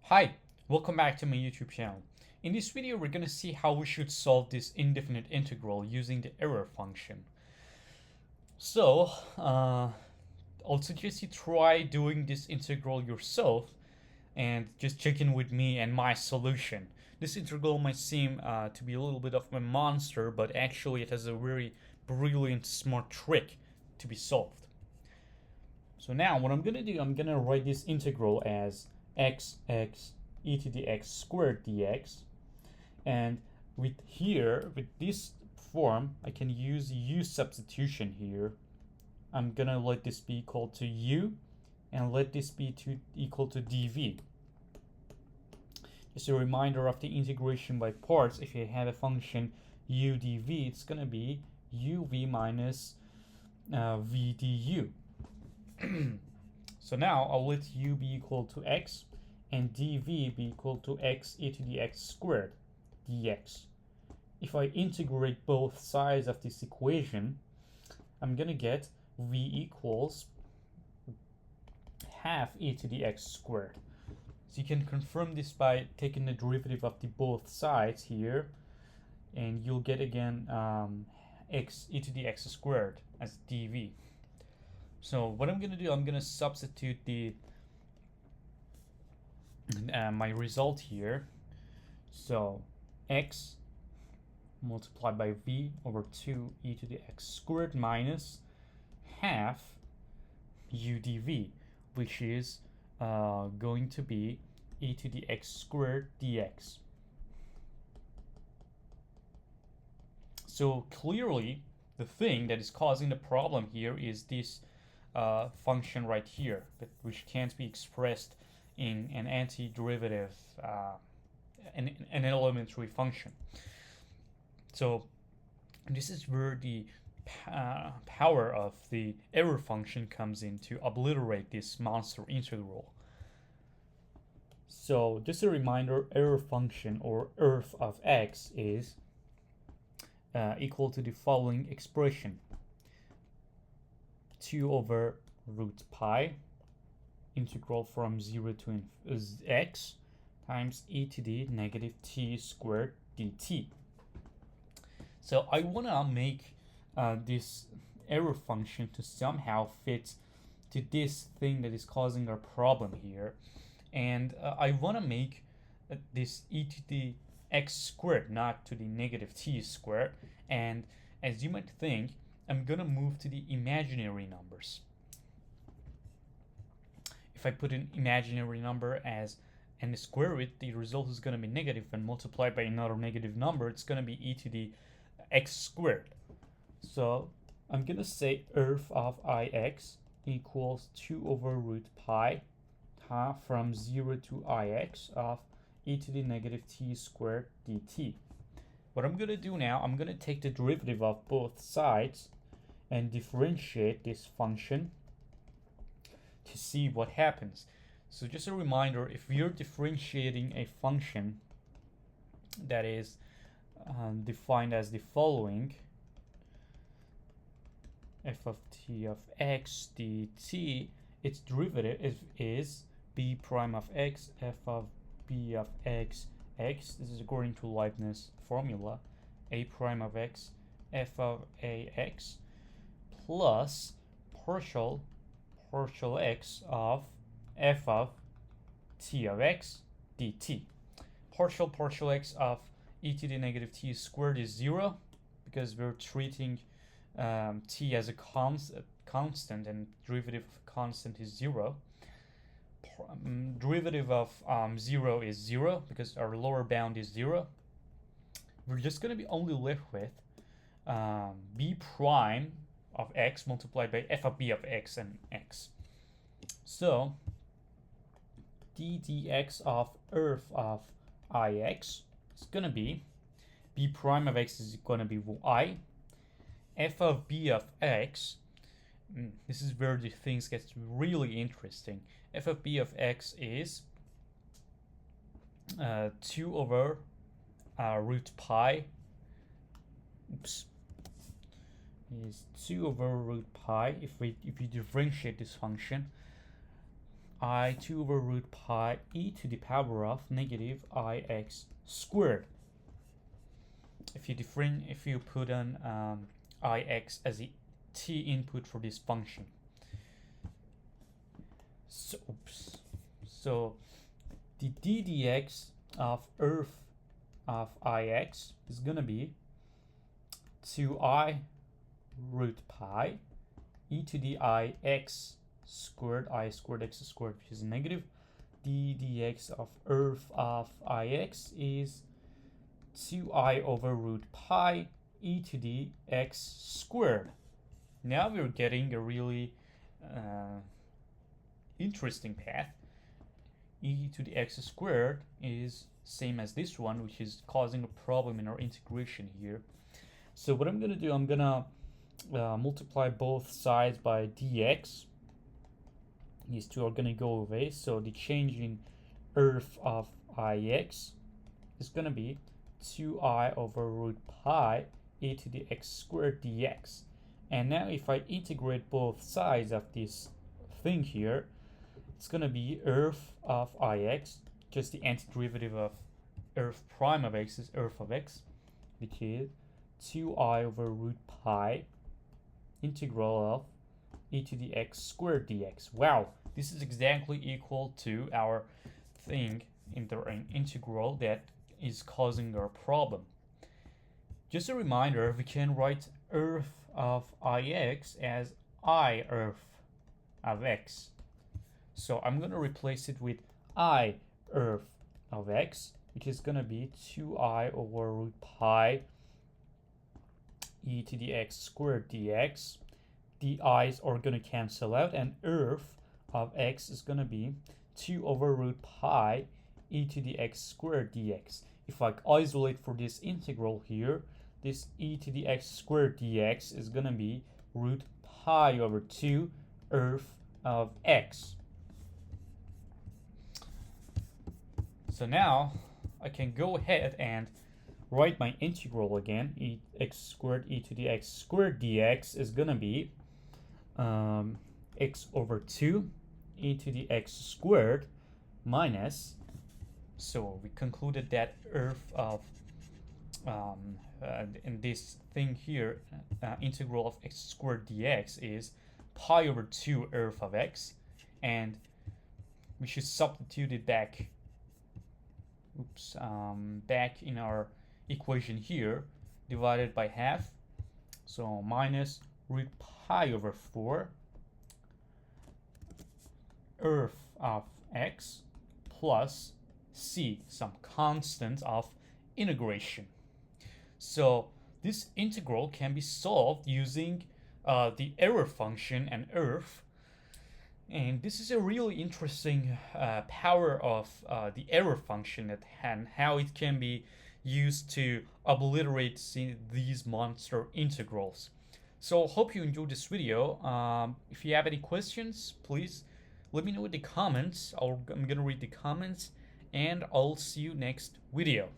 Hi, welcome back to my YouTube channel. In this video, we're going to see how we should solve this indefinite integral using the error function. So, I'll suggest you try doing this integral yourself and just check in with me and my solution. This integral might seem to be a little bit of a monster, but actually it has a very brilliant, smart trick to be solved. So now what I'm going to do, I'm going to write this integral as x e to the x squared dx, and with this form I can use u substitution here. I'm gonna let this be equal to u and let this be equal to dv. Just a reminder of the integration by parts. If you have a function u dv, it's gonna be uv minus v du. So now I'll let u be equal to x and dv be equal to x e to the x squared dx. If I integrate both sides of this equation, I'm gonna get v equals half e to the x squared. So you can confirm this by taking the derivative of the both sides here, and you'll get again x e to the x squared as dv. So what I'm gonna do, I'm gonna substitute the my result here. So x multiplied by v over 2 e to the x squared minus half u dv, which is going to be e to the x squared dx. So clearly the thing that is causing the problem here is this function right here, which can't be expressed in an antiderivative, an elementary function. So this is where the power of the error function comes in to obliterate this monster integral. So just a reminder, error function or erf of x is equal to the following expression: 2 over root pi integral from 0 to x times e to the negative t squared dt. So I want to make this error function to somehow fit to this thing that is causing our problem here, and I want to make this e to the x squared not to the negative t squared. And as you might think, I'm gonna move to the imaginary numbers. If I put an imaginary number as and square it, the result is going to be negative, and multiplied by another negative number, it's going to be e to the x squared. So I'm going to say erf of ix equals 2 over root pi from 0 to ix of e to the negative t squared dt. What I'm going to do now, I'm going to take the derivative of both sides and differentiate this function to see what happens. So just a reminder, if you're differentiating a function that is defined as the following: f of t of x dt, its derivative is b prime of x f of b of x x. This is according to Leibniz formula: a prime of x f of ax plus partial x of f of t of x dt. Partial x of e to the negative t squared is 0, because we're treating t as a constant, and derivative of a constant is 0. Derivative of 0 is 0, because our lower bound is 0. We're just going to be only left with b prime of x multiplied by f of b of x and x. So d dx of erf of ix is going to be b prime of x is going to be y. F of b of x, this is where the things get really interesting. F of b of x is 2 over root pi. Is 2 over root pi. If you differentiate this function, 2 over root pi e to the power of negative ix squared. If you put an ix as a t input for this function. So the ddx of earth of ix is gonna be 2I root pi e to the ix squared, I squared x squared, which is negative. ddx of earth of ix is 2I over root pi e to the x squared. Now we're getting a really interesting path. E to the x squared is same as this one, which is causing a problem in our integration here. So what I'm gonna do, I'm gonna multiply both sides by dx. These two are gonna go away, so the change in earth of ix is gonna be 2I over root pi e to the x squared dx. And now if I integrate both sides of this thing here, it's gonna be earth of ix, just the antiderivative of earth prime of x is earth of x, which is 2I over root pi integral of e to the x squared dx. Wow, this is exactly equal to our thing in the integral that is causing our problem. Just a reminder, we can write earth of ix as I earth of x. So I'm going to replace it with I earth of x, which is going to be 2I over root pi e to the x squared dx. The i's are going to cancel out, and earth of x is going to be 2 over root pi e to the x squared dx. If I isolate for this integral here, this e to the x squared dx is going to be root pi over 2 earth of x. So now I can go ahead and write my integral again. X squared e to the x squared dx is going to be x over 2 e to the x squared minus, so we concluded that earth of in this thing here, integral of x squared dx is pi over 2 earth of x, and we should substitute it back back in our equation here, divided by half, so minus root pi over 4 earth of x plus c, some constant of integration. So this integral can be solved using the error function and earth, and this is a really interesting power of the error function and how it can be used to obliterate these monster integrals. So hope you enjoyed this video. If you have any questions, please let me know in the comments. I'm gonna read the comments, and I'll see you next video.